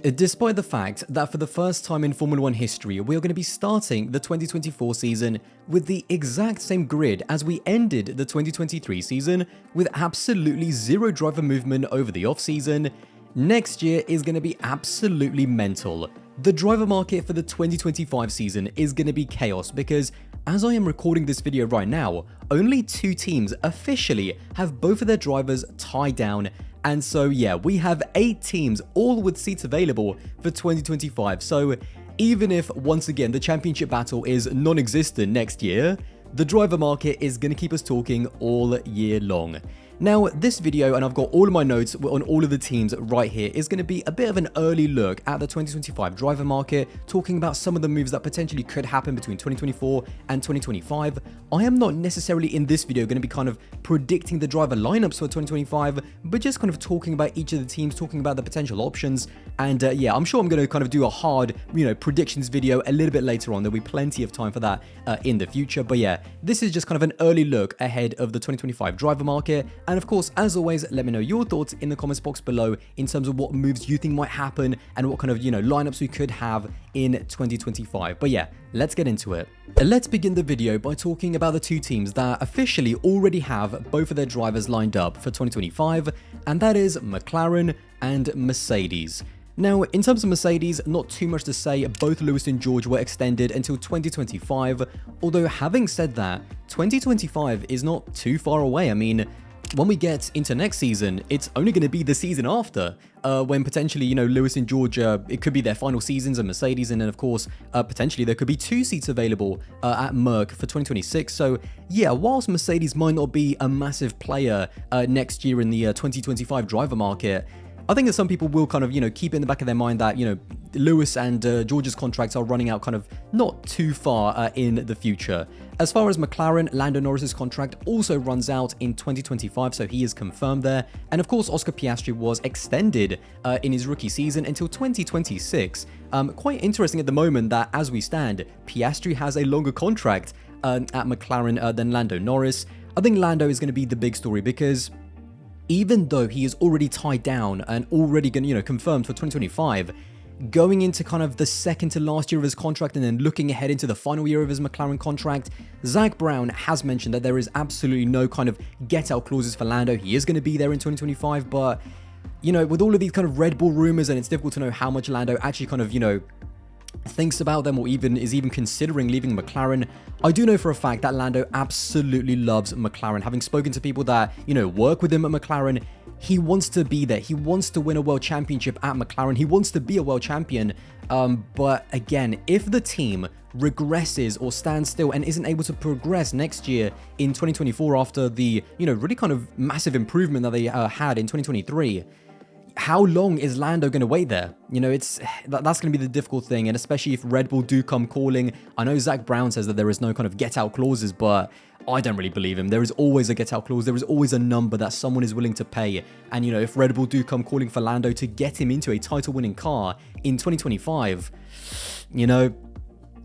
Despite the fact that for the first time in Formula 1 history, we are going to be starting the 2024 season with the exact same grid as we ended the 2023 season, with absolutely zero driver movement over the off-season, next year is going to be absolutely mental. The driver market for the 2025 season is going to be chaos because, as I am recording this video right now, only 2 teams officially have both of their drivers tied down. And so yeah, we have 8 teams, all with seats available for 2025. So even if, once again, the championship battle is non-existent next year, the driver market is going to keep us talking all year long. Now, this video, and I've got all of my notes on all of the teams right here, is going to be a bit of an early look at the 2025 driver market, talking about some of the moves that potentially could happen between 2024 and 2025. I am not necessarily in this video going to be kind of predicting the driver lineups for 2025, but just kind of talking about each of the teams, talking about the potential options. And yeah, I'm sure I'm going to kind of do a hard, predictions video a little bit later on. There'll be plenty of time for that in the future. But yeah, this is just kind of an early look ahead of the 2025 driver market. And of course, as always, let me know your thoughts in the comments box below in terms of what moves you think might happen and what kind of, lineups we could have in 2025. But yeah, let's get into it. Let's begin the video by talking about the 2 teams that officially already have both of their drivers lined up for 2025, and that is McLaren and Mercedes. Now, in terms of Mercedes, not too much to say. Both Lewis and George were extended until 2025, although having said that, 2025 is not too far away. I mean, when we get into next season, it's only going to be the season after, when potentially, Lewis and George, it could be their final seasons, and Mercedes, and then of course, potentially there could be 2 seats available at Merc for 2026. So yeah, whilst Mercedes might not be a massive player next year in the 2025 driver market, I think that some people will kind of, keep in the back of their mind that, Lewis and George's contracts are running out kind of not too far in the future. As far as McLaren, Lando Norris's contract also runs out in 2025, so he is confirmed there. And of course, Oscar Piastri was extended in his rookie season until 2026. Quite interesting at the moment that, as we stand, Piastri has a longer contract at McLaren than Lando Norris. I think Lando is going to be the big story because even though he is already tied down and already going to, confirmed for 2025, going into kind of the second to last year of his contract and then looking ahead into the final year of his McLaren contract, Zach Brown has mentioned that there is absolutely no kind of get-out clauses for Lando. He is going to be there in 2025, but, with all of these kind of Red Bull rumors, and it's difficult to know how much Lando actually kind of, thinks about them or is even considering leaving McLaren. I do know for a fact that Lando absolutely loves McLaren. Having spoken to people that, work with him at McLaren, he wants to be there. He wants to win a world championship at McLaren. He wants to be a world champion. But again, if the team regresses or stands still and isn't able to progress next year in 2024 after the, really kind of massive improvement that they had in 2023, how long is Lando going to wait there? That's going to be the difficult thing, and especially if Red Bull do come calling. I know Zach Brown says that there is no kind of get-out clauses, but I don't really believe him. There is always a get-out clause. There is always a number that someone is willing to pay. And, if Red Bull do come calling for Lando to get him into a title-winning car in 2025,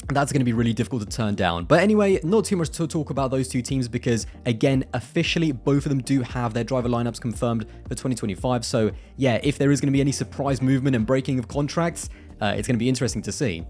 that's going to be really difficult to turn down. But anyway, not too much to talk about those 2 teams because, again, officially, both of them do have their driver lineups confirmed for 2025. So, yeah, if there is going to be any surprise movement and breaking of contracts, it's going to be interesting to see.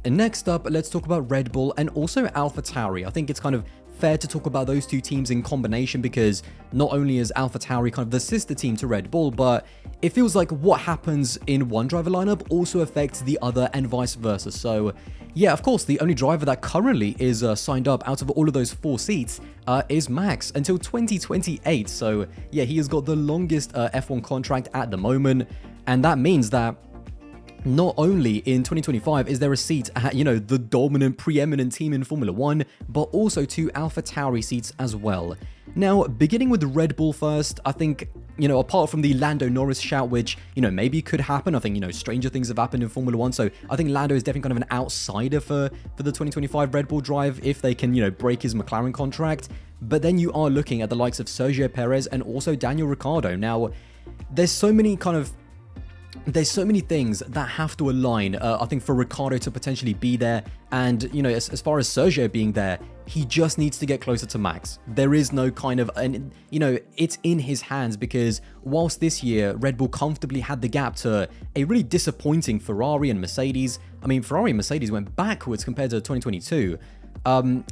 And next up, let's talk about Red Bull and also AlphaTauri. I think it's kind of fair to talk about those 2 teams in combination because not only is AlphaTauri kind of the sister team to Red Bull, but it feels like what happens in one driver lineup also affects the other and vice versa. So yeah, of course, the only driver that currently is signed up out of all of those 4 seats is Max until 2028. So yeah, he has got the longest F1 contract at the moment, and that means that not only in 2025 is there a seat at, the dominant, preeminent team in Formula 1, but also 2 AlphaTauri seats as well. Now, beginning with Red Bull first, I think, apart from the Lando Norris shout, which, maybe could happen, I think, stranger things have happened in Formula 1, so I think Lando is definitely kind of an outsider for the 2025 Red Bull drive if they can, break his McLaren contract. But then you are looking at the likes of Sergio Perez and also Daniel Ricciardo. Now, there's so many kind of there's so many things that have to align, I think, for Ricciardo to potentially be there. And, you know, as far as Sergio being there, he just needs to get closer to Max. There is no kind of, and you know, it's in his hands, because whilst this year Red Bull comfortably had the gap to a really disappointing Ferrari and Mercedes, I mean, Ferrari and Mercedes went backwards compared to 2022.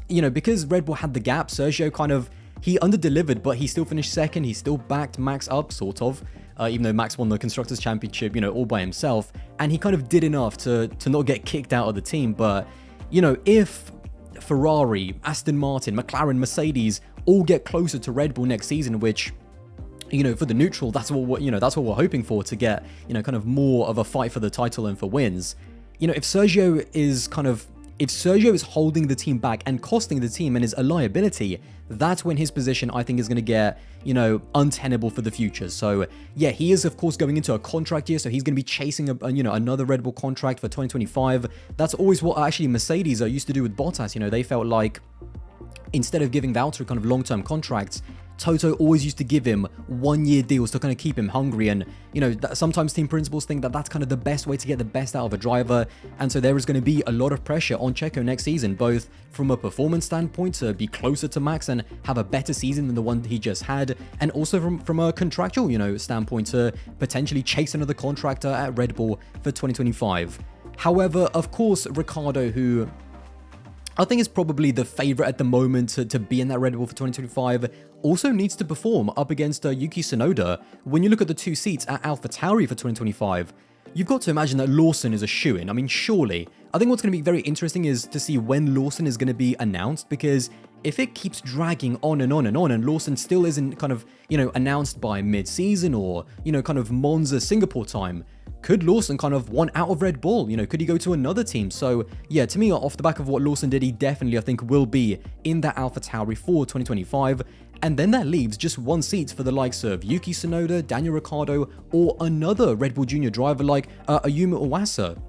You know, because Red Bull had the gap, Sergio kind of, he underdelivered, but he still finished second. He still backed Max up, sort of. Even though Max won the Constructors' Championship, you know, all by himself. And he kind of did enough to not get kicked out of the team. But, you know, if Ferrari, Aston Martin, McLaren, Mercedes all get closer to Red Bull next season, which, you know, for the neutral, that's what we're hoping for, to get, you know, kind of more of a fight for the title and for wins. You know, if Sergio is holding the team back and costing the team and is a liability, that's when his position, I think, is going to get, you know, untenable for the future. So yeah, he is of course going into a contract year, so he's going to be chasing another Red Bull contract for 2025. That's always what actually Mercedes used to do with Bottas. You know, they felt like instead of giving Valtteri kind of long-term contracts, Toto always used to give him 1-year deals to kind of keep him hungry. And, you know, sometimes team principals think that that's kind of the best way to get the best out of a driver. And so there is going to be a lot of pressure on Checo next season, both from a performance standpoint to be closer to Max and have a better season than the one he just had, and also from a contractual, you know, standpoint to potentially chase another contractor at Red Bull for 2025. However, of course, Ricciardo, who I think is probably the favorite at the moment to be in that Red Bull for 2025, also needs to perform up against Yuki Tsunoda. When you look at the two seats at AlphaTauri for 2025, you've got to imagine that Lawson is a shoo-in. I mean, surely. I think what's going to be very interesting is to see when Lawson is going to be announced, because if it keeps dragging on and on and on, and Lawson still isn't kind of, you know, announced by mid-season or, you know, kind of Monza, Singapore time, could Lawson kind of want out of Red Bull? You know, could he go to another team? So yeah, to me, off the back of what Lawson did, he definitely, I think, will be in that AlphaTauri for 2025. And then that leaves just one seat for the likes of Yuki Tsunoda, Daniel Ricciardo, or another Red Bull Junior driver like Ayumu Iwasa.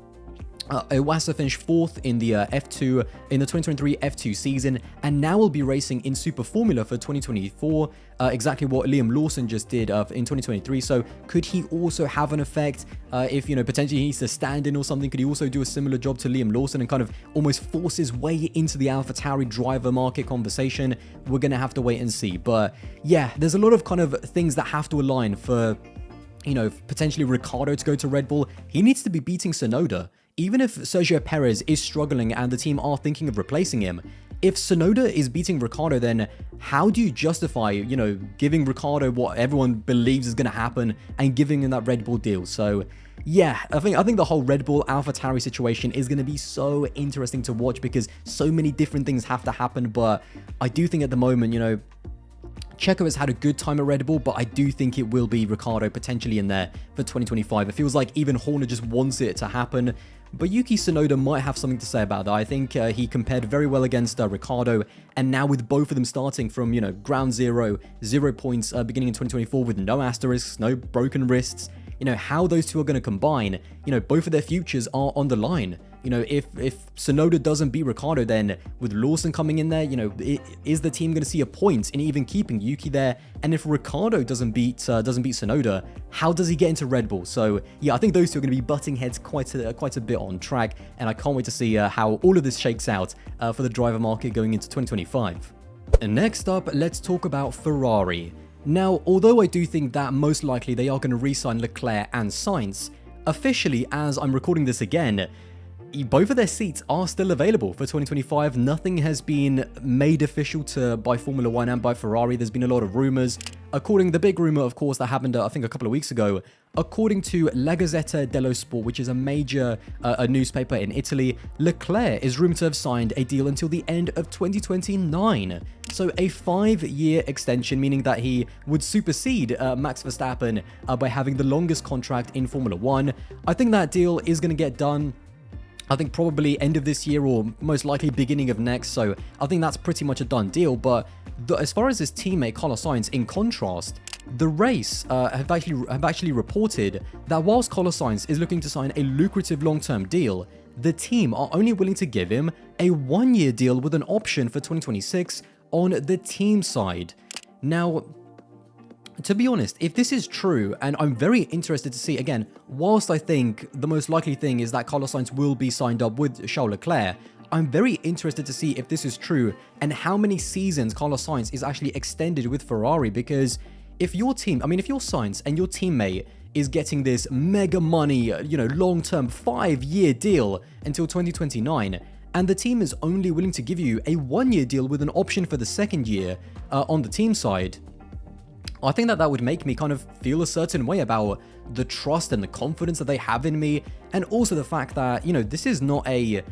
Iwasa finished 4th in the F2 in the 2023 F2 season, and now will be racing in Super Formula for 2024, exactly what Liam Lawson just did in 2023. So could he also have an effect if, you know, potentially he needs to stand in or something? Could he also do a similar job to Liam Lawson and kind of almost force his way into the AlphaTauri driver market conversation? We're gonna have to wait and see. But yeah, there's a lot of kind of things that have to align for, you know, potentially Ricciardo to go to Red Bull. He needs to be beating Tsunoda. Even if Sergio Perez is struggling and the team are thinking of replacing him, if Tsunoda is beating Ricciardo, then how do you justify, you know, giving Ricciardo what everyone believes is going to happen and giving him that Red Bull deal? So yeah, I think the whole Red Bull AlphaTauri situation is going to be so interesting to watch, because so many different things have to happen. But I do think at the moment, you know, Checo has had a good time at Red Bull, but I do think it will be Ricciardo potentially in there for 2025. It feels like even Horner just wants it to happen. But Yuki Tsunoda might have something to say about that. I think he compared very well against Ricciardo, and now with both of them starting from, you know, ground zero, 0 points beginning in 2024 with no asterisks, no broken wrists, you know, how those two are going to combine, you know, both of their futures are on the line. You know, if Tsunoda doesn't beat Ricciardo, then with Lawson coming in there, you know, is the team going to see a point in even keeping Yuki there? And if Ricciardo doesn't beat Tsunoda, how does he get into Red Bull? So yeah, I think those two are going to be butting heads quite a bit on track, and I can't wait to see how all of this shakes out for the driver market going into 2025. And next up, let's talk about Ferrari. Now, although I do think that most likely they are going to re-sign Leclerc and Sainz, officially, as I'm recording this again, both of their seats are still available for 2025. Nothing has been made official by Formula 1 and by Ferrari. There's been a lot of rumors. The big rumor, of course, that happened, I think, a couple of weeks ago, according to La Gazzetta dello Sport, which is a major a newspaper in Italy, Leclerc is rumored to have signed a deal until the end of 2029. So a 5-year extension, meaning that he would supersede Max Verstappen by having the longest contract in Formula 1. I think that deal is going to get done, I think probably end of this year or most likely beginning of next, so I think that's pretty much a done deal. But as far as his teammate Carlos Sainz, in contrast, the race have actually reported that whilst Carlos Sainz is looking to sign a lucrative long-term deal, the team are only willing to give him a 1-year deal with an option for 2026 on the team side. Now, To be honest, if this is true, and I'm very interested to see, again, whilst I think the most likely thing is that Carlos Sainz will be signed up with Charles Leclerc, I'm very interested to see if this is true and how many seasons Carlos Sainz is actually extended with Ferrari, because if your team, I mean, if you're Sainz and your teammate is getting this mega money, long-term 5-year deal until 2029, and the team is only willing to give you a 1-year deal with an option for the second year on the team side, I think that would make me kind of feel a certain way about the trust and the confidence that they have in me, and also the fact that, this is not a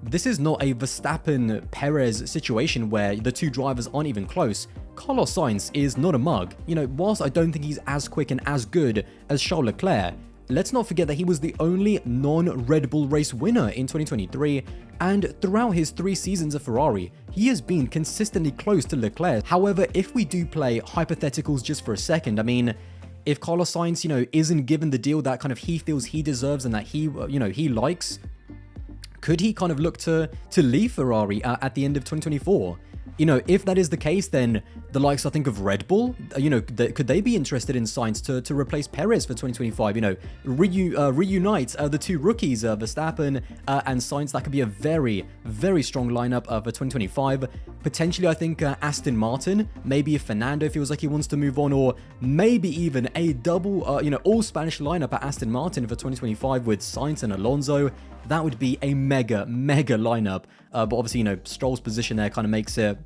Verstappen-Perez situation where the two drivers aren't even close. Carlos Sainz is not a mug. Whilst I don't think he's as quick and as good as Charles Leclerc, let's not forget that he was the only non-Red Bull race winner in 2023, and throughout his 3 seasons at Ferrari, he has been consistently close to Leclerc. However, if we do play hypotheticals just for a second, I mean, if Carlos Sainz, isn't given the deal that kind of he feels he deserves and that he likes, could he kind of look to leave Ferrari at the end of 2024? If that is the case, then the likes, I think, of Red Bull, could they be interested in Sainz to replace Perez for 2025? Reunite the two rookies, Verstappen and Sainz. That could be a very, very strong lineup for 2025. Potentially, I think Aston Martin, maybe if Fernando feels like he wants to move on, or maybe even a double, all Spanish lineup at Aston Martin for 2025 with Sainz and Alonso. That would be a mega, mega lineup. But obviously, Stroll's position there kind of makes it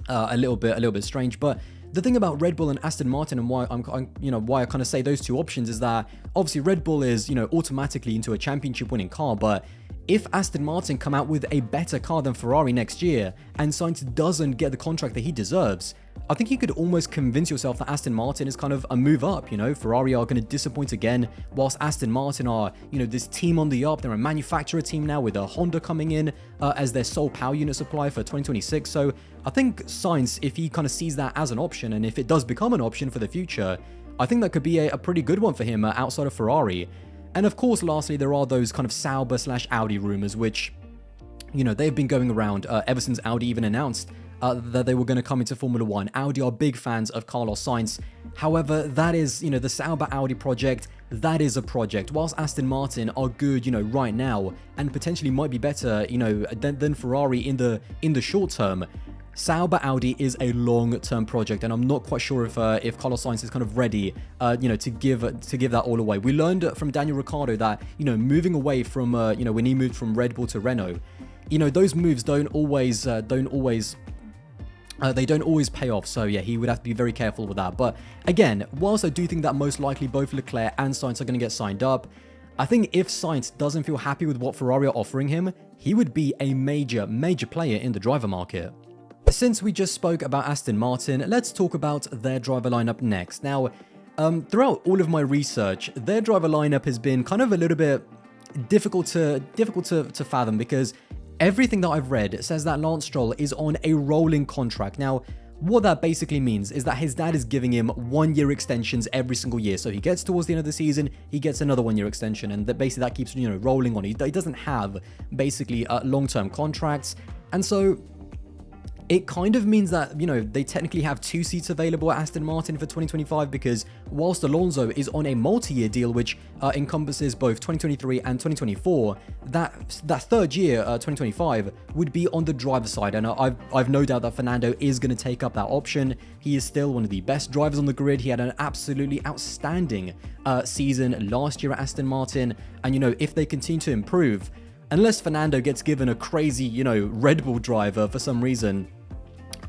a little bit strange. But the thing about Red Bull and Aston Martin, and why why I kind of say those two options, is that obviously Red Bull is automatically into a championship winning car, but if Aston Martin come out with a better car than Ferrari next year and Sainz doesn't get the contract that he deserves, I think you could almost convince yourself that Aston Martin is kind of a move up. Ferrari are going to disappoint again, whilst Aston Martin are, this team on the up. They're a manufacturer team now with a Honda coming in as their sole power unit supply for 2026. So I think Sainz, if he kind of sees that as an option, and if it does become an option for the future, I think that could be a pretty good one for him outside of Ferrari. And of course, lastly, there are those kind of Sauber/Audi rumors, which, they've been going around ever since Audi even announced that they were going to come into Formula 1. Audi are big fans of Carlos Sainz. However, that is, the Sauber Audi project, that is a project. Whilst Aston Martin are good, right now, and potentially might be better, than Ferrari in the short term, Sauber Audi is a long-term project, and I'm not quite sure if Carlos Sainz is kind of ready, to give that all away. We learned from Daniel Ricciardo that, moving away from, when he moved from Red Bull to Renault, those moves don't always pay off. So yeah, he would have to be very careful with that. But again, whilst I do think that most likely both Leclerc and Sainz are going to get signed up, I think if Sainz doesn't feel happy with what Ferrari are offering him, he would be a major, major player in the driver market. Since we just spoke about Aston Martin, let's talk about their driver lineup next. Now, throughout all of my research, their driver lineup has been kind of a little bit difficult to fathom, because everything that I've read says that Lance Stroll is on a rolling contract. Now, what that basically means is that his dad is giving him 1-year extensions every single year. So he gets towards the end of the season, he gets another 1-year extension, and basically that keeps, rolling on. He doesn't have basically long-term contracts. And so it kind of means that, they technically have 2 seats available at Aston Martin for 2025, because whilst Alonso is on a multi-year deal, which encompasses both 2023 and 2024, that third year, 2025, would be on the driver's side. And I've no doubt that Fernando is going to take up that option. He is still one of the best drivers on the grid. He had an absolutely outstanding season last year at Aston Martin. And, if they continue to improve, unless Fernando gets given a crazy, Red Bull driver for some reason,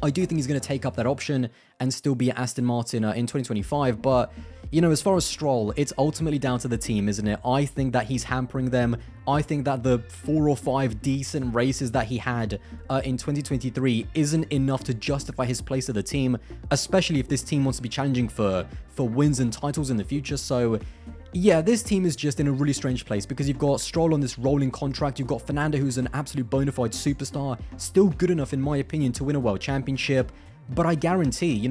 I do think he's going to take up that option and still be at Aston Martin in 2025. But, as far as Stroll, it's ultimately down to the team, isn't it? I think that he's hampering them. I think that the 4 or 5 decent races that he had in 2023 isn't enough to justify his place at the team, especially if this team wants to be challenging for wins and titles in the future. So yeah, this team is just in a really strange place, because you've got Stroll on this rolling contract, you've got Fernando, who's an absolute bona fide superstar, still good enough in my opinion to win a world championship. But I guarantee,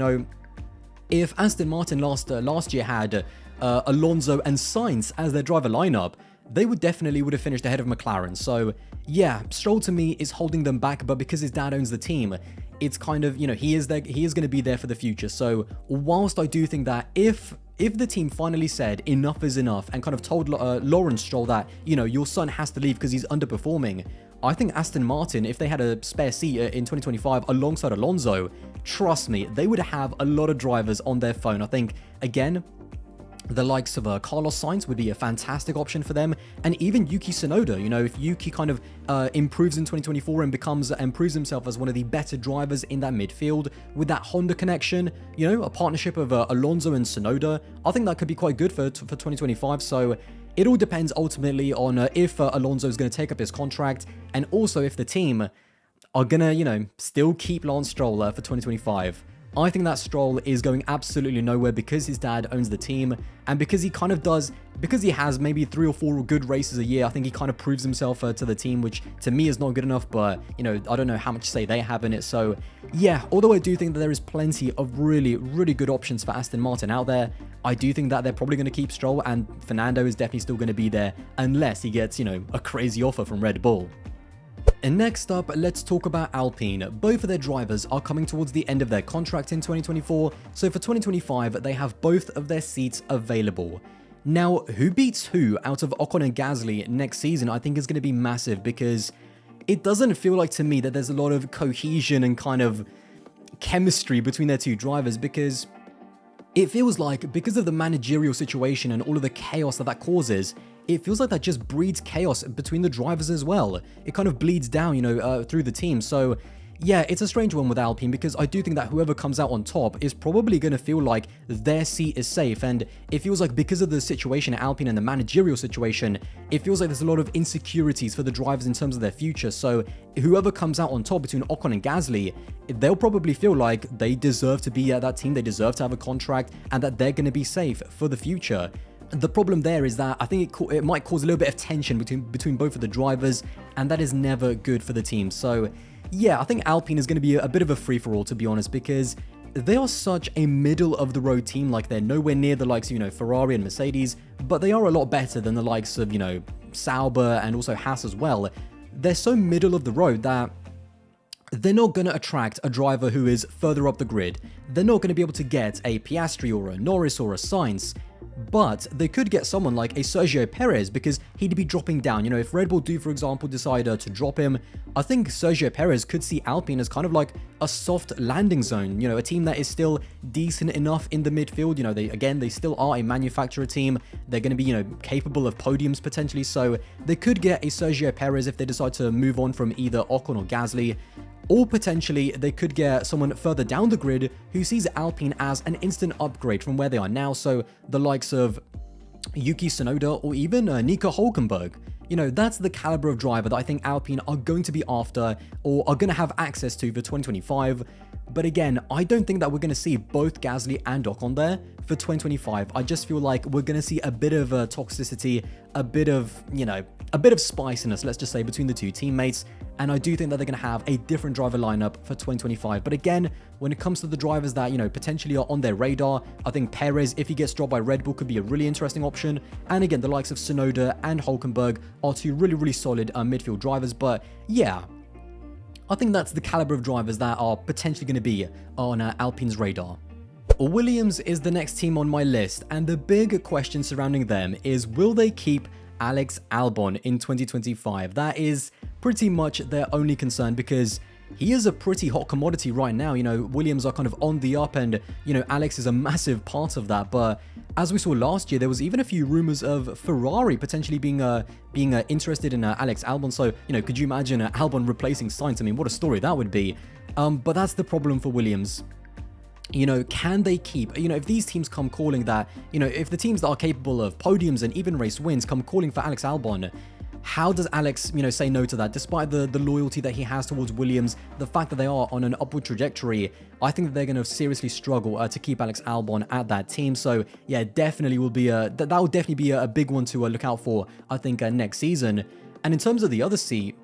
if Aston Martin last year had Alonso and Sainz as their driver lineup, they would have finished ahead of McLaren. So yeah, Stroll to me is holding them back, but because his dad owns the team, it's kind of, he is there, he is going to be there for the future. So whilst I do think that if the team finally said enough is enough and kind of told Lawrence Stroll that, your son has to leave because he's underperforming, I think Aston Martin, if they had a spare seat in 2025 alongside Alonso, trust me, they would have a lot of drivers on their phone. I think, again, the likes of Carlos Sainz would be a fantastic option for them, and even Yuki Tsunoda. If Yuki kind of improves in 2024 and proves himself as one of the better drivers in that midfield with that Honda connection, a partnership of Alonso and Tsunoda, I think that could be quite good for 2025. So it all depends ultimately on if Alonso is going to take up his contract, and also if the team are going to, still keep Lance Stroll for 2025. I think that Stroll is going absolutely nowhere because his dad owns the team, and because he kind of does, because he has maybe 3 or 4 good races a year, I think he kind of proves himself to the team, which to me is not good enough, but, I don't know how much say they have in it. So yeah, although I do think that there is plenty of really, really good options for Aston Martin out there, I do think that they're probably going to keep Stroll, and Fernando is definitely still going to be there unless he gets, a crazy offer from Red Bull. And next up, let's talk about Alpine. Both of their drivers are coming towards the end of their contract in 2024, so for 2025, they have both of their seats available. Now, who beats who out of Ocon and Gasly next season, I think is going to be massive, because it doesn't feel like to me that there's a lot of cohesion and kind of chemistry between their two drivers, because it feels like, because of the managerial situation and all of the chaos that causes, it feels like that just breeds chaos between the drivers as well. It kind of bleeds down, through the team. So yeah, it's a strange one with Alpine, because I do think that whoever comes out on top is probably going to feel like their seat is safe. And it feels like because of the situation at Alpine and the managerial situation, it feels like there's a lot of insecurities for the drivers in terms of their future. So whoever comes out on top between Ocon and Gasly, they'll probably feel like they deserve to be at that team, they deserve to have a contract, and that they're going to be safe for the future. The problem there is that I think it might cause a little bit of tension between both of the drivers, and that is never good for the team. So yeah, I think Alpine is going to be a bit of a free-for-all, to be honest, because they are such a middle-of-the-road team. Like, they're nowhere near the likes of, Ferrari and Mercedes, but they are a lot better than the likes of, Sauber and also Haas as well. They're so middle of the road that they're not going to attract a driver who is further up the grid. They're not going to be able to get a Piastri or a Norris or a Sainz, but they could get someone like a Sergio Perez, because he'd be dropping down. If Red Bull do, for example, decide to drop him, I think Sergio Perez could see Alpine as kind of like a soft landing zone, a team that is still decent enough in the midfield. They still are a manufacturer team. They're going to be, capable of podiums potentially, so they could get a Sergio Perez if they decide to move on from either Ocon or Gasly. Or potentially, they could get someone further down the grid who sees Alpine as an instant upgrade from where they are now. So the likes of Yuki Tsunoda or even Nico Hülkenberg. That's the caliber of driver that I think Alpine are going to be after, or are going to have access to for 2025. But again, I don't think that we're going to see both Gasly and Ocon there for 2025. I just feel like we're going to see a bit of toxicity, a bit of spiciness, let's just say, between the two teammates. And I do think that they're going to have a different driver lineup for 2025. But again, when it comes to the drivers that, potentially are on their radar, I think Perez, if he gets dropped by Red Bull, could be a really interesting option. And again, the likes of Tsunoda and Hülkenberg are two really, really solid midfield drivers. But yeah, I think that's the caliber of drivers that are potentially going to be on Alpine's radar. Williams is the next team on my list, and the big question surrounding them is, will they keep Alex Albon in 2025? That is pretty much their only concern, because he is a pretty hot commodity right now. Williams are kind of on the up, and, Alex is a massive part of that. But as we saw last year, there was even a few rumors of Ferrari potentially being interested in Alex Albon. So, could you imagine Albon replacing Sainz? I mean, what a story that would be. But that's the problem for Williams. Can they keep, if these teams come calling that, if the teams that are capable of podiums and even race wins come calling for Alex Albon, how does Alex, say no to that? Despite the loyalty that he has towards Williams, the fact that they are on an upward trajectory, I think that they're going to seriously struggle to keep Alex Albon at that team. So yeah, definitely will be that will definitely be a big one to look out for, I think, next season. And in terms of the other seat,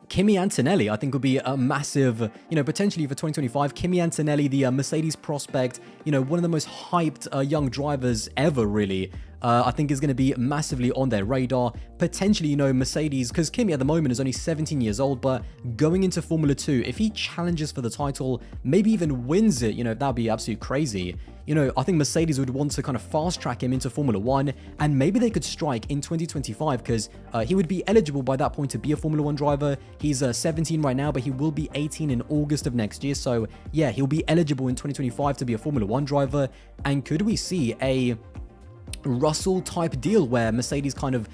Kimi Antonelli, I think, would be a massive, potentially for 2025. Kimi Antonelli, the Mercedes prospect, one of the most hyped young drivers ever, really. I think is going to be massively on their radar. Potentially, Mercedes, because Kimi at the moment is only 17 years old, but going into Formula 2, if he challenges for the title, maybe even wins it, that would be absolutely crazy. I think Mercedes would want to kind of fast track him into Formula 1, and maybe they could strike in 2025 because he would be eligible by that point to be a Formula 1 driver. He's 17 right now, but he will be 18 in August of next year. So yeah, he'll be eligible in 2025 to be a Formula 1 driver. And could we see a Russell type deal where Mercedes kind of,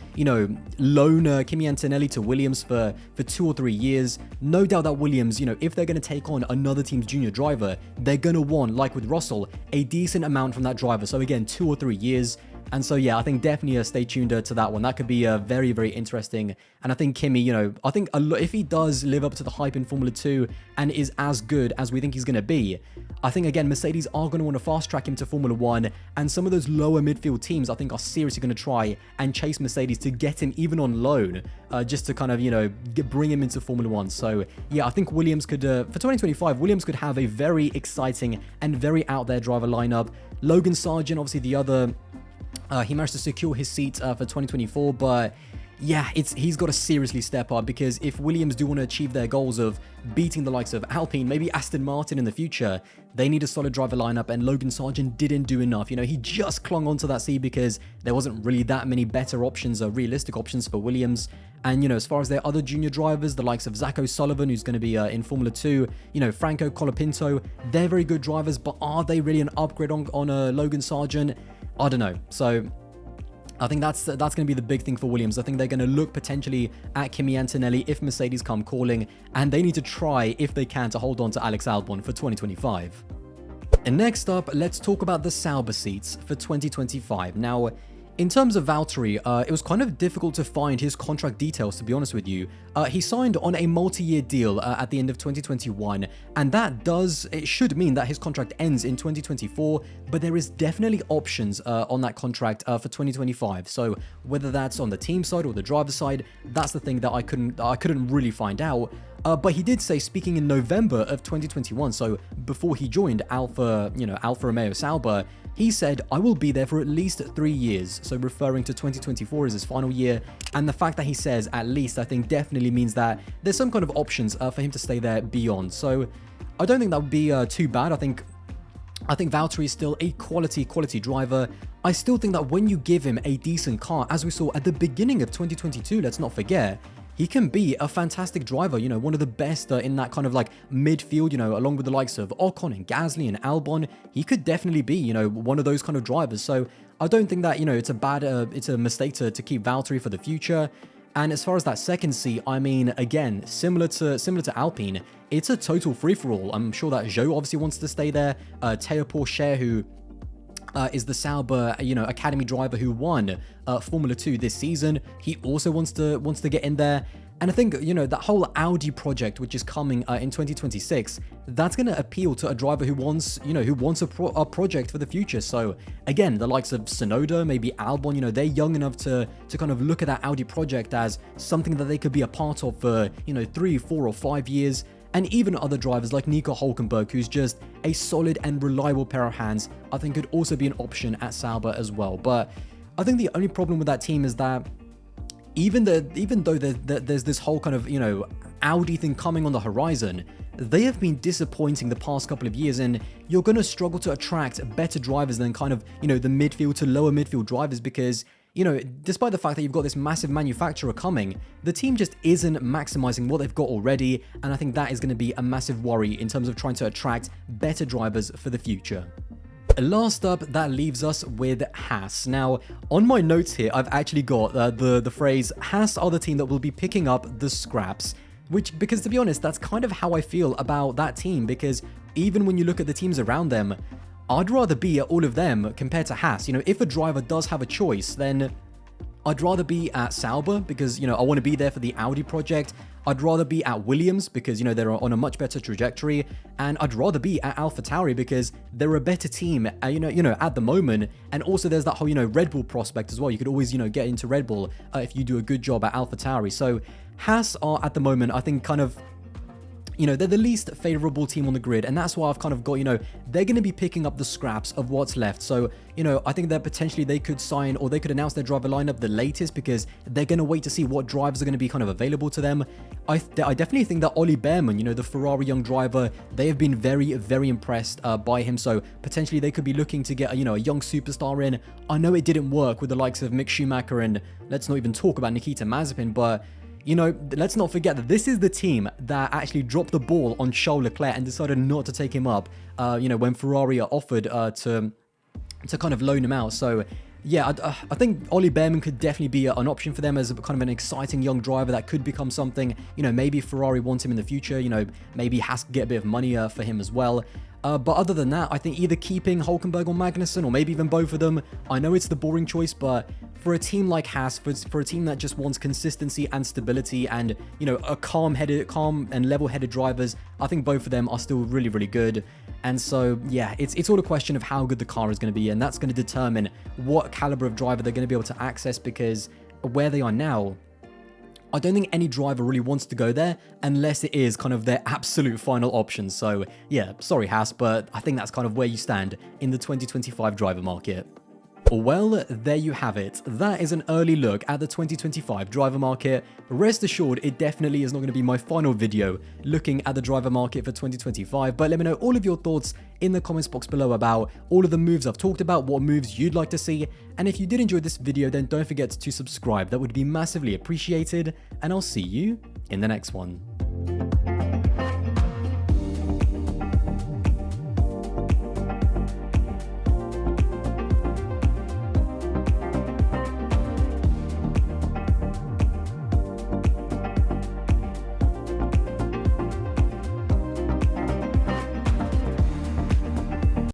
loan Kimi Antonelli to Williams for 2 or 3 years? No doubt that Williams, if they're going to take on another team's junior driver, they're going to want, like with Russell, a decent amount from that driver. So again, 2 or 3 years. And so, yeah, I think definitely stay tuned to that one. That could be very, very interesting. And I think Kimi, I think if he does live up to the hype in Formula 2 and is as good as we think he's going to be, I think, again, Mercedes are going to want to fast track him to Formula 1. And some of those lower midfield teams, I think, are seriously going to try and chase Mercedes to get him even on loan, just to kind of, bring him into Formula 1. So, yeah, I think Williams could, for 2025, Williams could have a very exciting and very out there driver lineup. Logan Sargent, obviously the other... he managed to secure his seat for 2024, but yeah, he's got to seriously step up, because if Williams do want to achieve their goals of beating the likes of Alpine, maybe Aston Martin in the future, they need a solid driver lineup, and Logan Sargent didn't do enough. He just clung onto that seat because there wasn't really that many better options or realistic options for Williams. And, as far as their other junior drivers, the likes of Zach O'Sullivan, who's going to be in Formula 2, Franco Colapinto, they're very good drivers, but are they really an upgrade on Logan Sargent? I don't know. So I think that's going to be the big thing for Williams. I think they're going to look potentially at Kimi Antonelli if Mercedes come calling, and they need to try, if they can, to hold on to Alex Albon for 2025. And next up, let's talk about the Sauber seats for 2025. Now, in terms of Valtteri, it was kind of difficult to find his contract details, to be honest with you. He signed on a multi-year deal at the end of 2021, and it should mean that his contract ends in 2024, but there is definitely options on that contract for 2025. So whether that's on the team side or the driver side, that's the thing that I couldn't really find out. But he did say, speaking in November of 2021, so before he joined Alfa Romeo Sauber, he said, "I will be there for at least 3 years," so referring to 2024 as his final year. And the fact that he says at least, I think definitely means that there's some kind of options for him to stay there beyond. So I don't think that would be too bad. I think Valtteri is still a quality driver. I still think that when you give him a decent car, as we saw at the beginning of 2022, let's not forget, he can be a fantastic driver, one of the best in that kind of like midfield, along with the likes of Ocon and Gasly and Albon. He could definitely be, one of those kind of drivers. So I don't think that, it's a mistake to keep Valtteri for the future. And as far as that second seat, I mean, again, similar to Alpine, it's a total free-for-all. I'm sure that Zhou obviously wants to stay there. Théo Pourchaire, who is the Sauber, academy driver who won Formula 2 this season. He also wants to get in there. And I think, that whole Audi project, which is coming in 2026, that's going to appeal to a driver who wants a project for the future. So again, the likes of Tsunoda, maybe Albon, they're young enough to kind of look at that Audi project as something that they could be a part of for, 3, 4 or 5 years. And even other drivers like Nico Hülkenberg, who's just a solid and reliable pair of hands, I think could also be an option at Sauber as well. But I think the only problem with that team is that even though there's this whole kind of, Audi thing coming on the horizon, they have been disappointing the past couple of years, and you're going to struggle to attract better drivers than kind of, the midfield to lower midfield drivers because, despite the fact that you've got this massive manufacturer coming, the team just isn't maximizing what they've got already, and I think that is going to be a massive worry in terms of trying to attract better drivers for the future. Last up, that leaves us with Haas. Now, on my notes here, I've actually got the phrase, Haas are the team that will be picking up the scraps, because to be honest, that's kind of how I feel about that team, because even when you look at the teams around them, I'd rather be at all of them compared to Haas. If a driver does have a choice, then I'd rather be at Sauber because, I want to be there for the Audi project. I'd rather be at Williams because, they're on a much better trajectory. And I'd rather be at AlphaTauri because they're a better team, at the moment. And also there's that whole, Red Bull prospect as well. You could always, get into Red Bull if you do a good job at AlphaTauri. So Haas are at the moment, I think, kind of you know, they're the least favorable team on the grid, and that's why I've kind of got, you know, they're going to be picking up the scraps of what's left. So, you know, I think that potentially they could sign, or they could announce their driver lineup the latest, because they're going to wait to see what drivers are going to be kind of available to them. I definitely think that Ollie Behrman, you know, the Ferrari young driver, they have been very, very impressed by him. So potentially they could be looking to get, you know, a young superstar in. I know it didn't work with the likes of Mick Schumacher, and let's not even talk about Nikita Mazepin, but you know, let's not forget that this is the team that actually dropped the ball on Charles Leclerc and decided not to take him up, you know, when Ferrari offered to kind of loan him out. So yeah, I think Ollie Behrman could definitely be an option for them as a kind of an exciting young driver that could become something. You know, maybe Ferrari want him in the future, you know, maybe Haas get a bit of money for him as well. But other than that, I think either keeping Hülkenberg or Magnussen, or maybe even both of them. I know it's the boring choice, but for a team like Haas, for a team that just wants consistency and stability and, you know, a calm and level-headed drivers, I think both of them are still really, really good. And so, yeah, it's all a question of how good the car is going to be, and that's going to determine what caliber of driver they're going to be able to access, because where they are now, I don't think any driver really wants to go there unless it is kind of their absolute final option. So yeah, sorry Haas, but I think that's kind of where you stand in the 2025 driver market. Well, there you have it. That is an early look at the 2025 driver market. Rest assured, it definitely is not going to be my final video looking at the driver market for 2025, but let me know all of your thoughts in the comments box below about all of the moves I've talked about, what moves you'd like to see, and if you did enjoy this video, then don't forget to subscribe. That would be massively appreciated, and I'll see you in the next one.